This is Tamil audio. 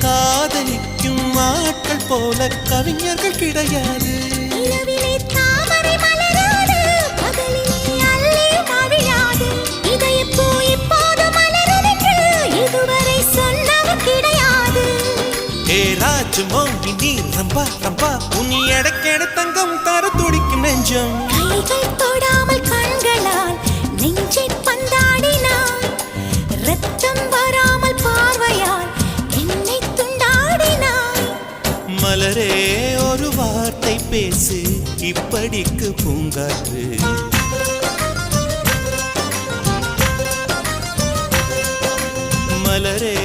காதலிக்கும் ஆட்கள் போல கவிஞர்கள் கிடையாது. மோகினி ரம்பா ரம்பா உன் எடக்கெட தங்கம் தர துடிக்கும் நெஞ்சம். கைகள் தொடாமல் கண்களால் நெஞ்சை பந்தாடினாய், ரத்தம் வராமல் பார்வையால் என்னை துண்டாடினாய். மலரே ஒரு வார்த்தை பேசு இப்படிக்கு பூங்காற்று. மலரே